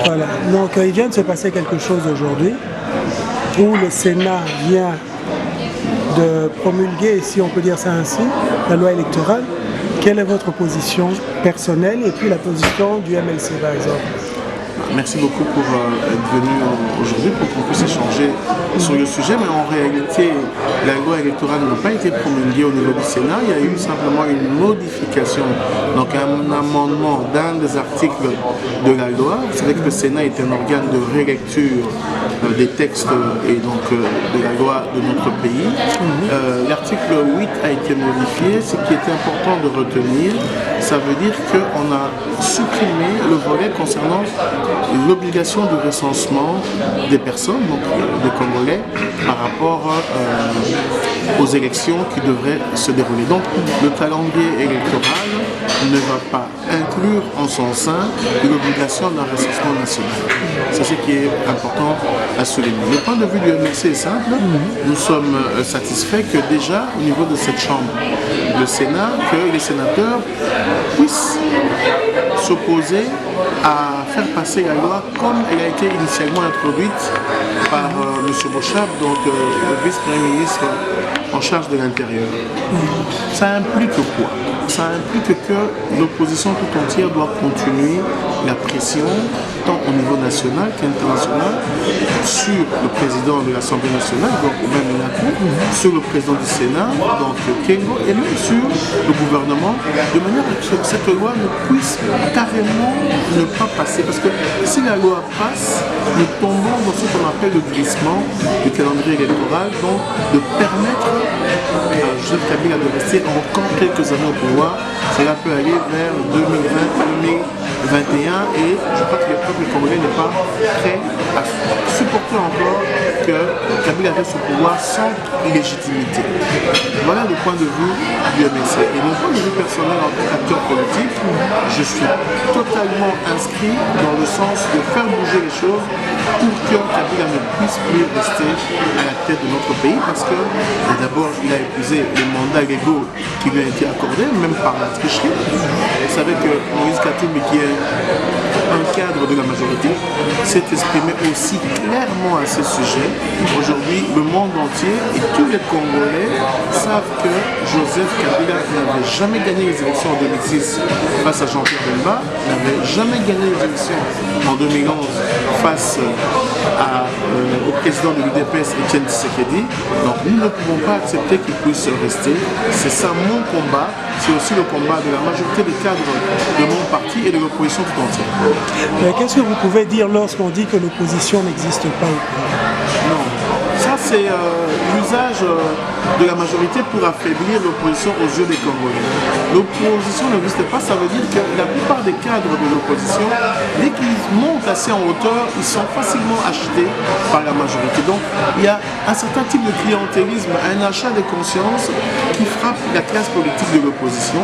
Voilà, donc il vient de se passer quelque chose aujourd'hui où le Sénat vient de promulguer, si on peut dire ça ainsi, la loi électorale. Quelle est votre position personnelle et puis la position du MLC par exemple? Merci beaucoup pour être venu aujourd'hui pour qu'on puisse échanger sur le sujet, mais en réalité, la loi électorale n'a pas été promulguée au niveau du Sénat, il y a eu simplement une modification, donc un amendement d'un des articles de la loi. Vous savez que le Sénat est un organe de rélecture des textes et donc de la loi de notre pays. L'article 8 a été modifié, ce qui est important de retenir, ça veut dire qu'on a supprimé le volet concernant l'obligation de recensement des personnes, donc des Congolais, par rapport aux élections qui devraient se dérouler. Donc le calendrier électoral ne va pas inclure en son sein l'obligation d'un recensement national. C'est ce qui est important à souligner. Le point de vue du MLC est simple. Nous sommes satisfaits que déjà au niveau de cette chambre, le Sénat, que les sénateurs puissent s'opposer à faire passer la loi comme elle a été initialement introduite par M. Bochab, donc le vice-premier ministre en charge de l'Intérieur. Ça implique quoi? Ça implique que l'opposition tout entière doit continuer la pression, tant au niveau national qu'international, sur le président de l'Assemblée nationale, donc même Inakou, sur le président du Sénat, donc Kengo, et même sur le gouvernement, de manière que cette loi ne puisse carrément ne pas passer. Parce que si la loi passe, nous tombons dans ce qu'on appelle le glissement du calendrier électoral, donc de permettre à Joseph Kabila de rester encore quelques années au pouvoir. Cela peut aller vers 2020-2021 et je crois que le peuple congolais n'est pas prêt à supporter encore que Kabila reste au pouvoir sans légitimité. Voilà le point de vue du MLC. Et mon point de vue personnel en tant qu'acteur politique, je suis totalement inscrit dans le sens de faire bouger les choses pour que Kabila ne puisse plus rester à la tête de notre pays parce que d'abord il a épuisé les mandats légaux qui lui ont été accordés, même par la tricherie. Vous savez que Moïse Katumbi, qui est un cadre de la majorité, s'est exprimé aussi clairement à ce sujet. Aujourd'hui, le monde entier et tous les Congolais savent que Joseph Kabila n'avait jamais gagné les élections en 2006 face à Jean-Pierre Bemba, n'avait jamais gagné les élections en 2011 face au président de l'UDPS, Etienne Tshisekedi. Donc nous ne pouvons pas accepter qu'il puisse rester. C'est ça mon combat, c'est aussi le combat de la majorité des cadres de mon parti et de l'opposition tout entière. Qu'est-ce que vous pouvez dire lorsqu'on dit que l'opposition n'existe pas au Congo? Non, ça c'est l'usage de la majorité pour affaiblir l'opposition aux yeux des Congolais. L'opposition n'existe pas, ça veut dire que la plupart des cadres de l'opposition, dès qu'ils montent assez en hauteur, ils sont facilement achetés par la majorité. Donc il y a un certain type de clientélisme, un achat de conscience qui frappe la classe politique de l'opposition.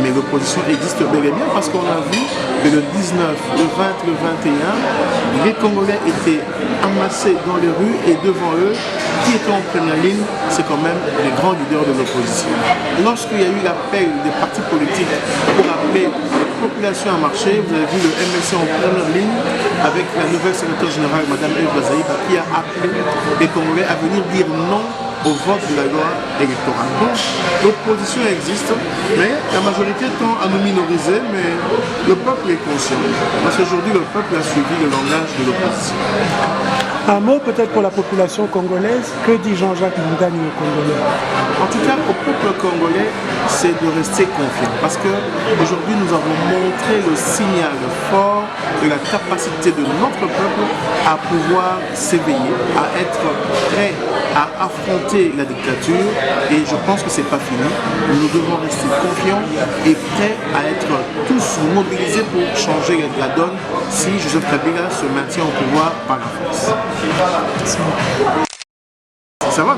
Mais l'opposition existe bel et bien parce qu'on a vu que le 19, le 20, le 21, les Congolais étaient amassés dans les rues et devant eux, qui était en première ligne, c'est quand même les grands leaders de l'opposition. Lorsqu'il y a eu l'appel des partis politiques pour appeler les populations à marcher, vous avez vu le MLC en première ligne avec la nouvelle secrétaire générale, Mme Eve Bazaïba, qui a appelé les Congolais à venir dire non au vote de la loi électorale. Donc l'opposition existe, mais la majorité tend à nous minoriser, mais le peuple est conscient. Parce qu'aujourd'hui, le peuple a suivi le langage de l'opposition. Un mot peut-être pour la population congolaise, que dit Jean-Jacques Mungani aux Congolais? En tout cas, au peuple congolais, c'est de rester confiant. Parce qu'aujourd'hui, nous avons montré le signal fort de la capacité de notre peuple à pouvoir s'éveiller, à être prêt à affronter la dictature. Et je pense que ce n'est pas fini. Nous devons rester confiants et prêts à être tous mobilisés pour changer la donne si Joseph Kabila se maintient au pouvoir par la force. Ça va?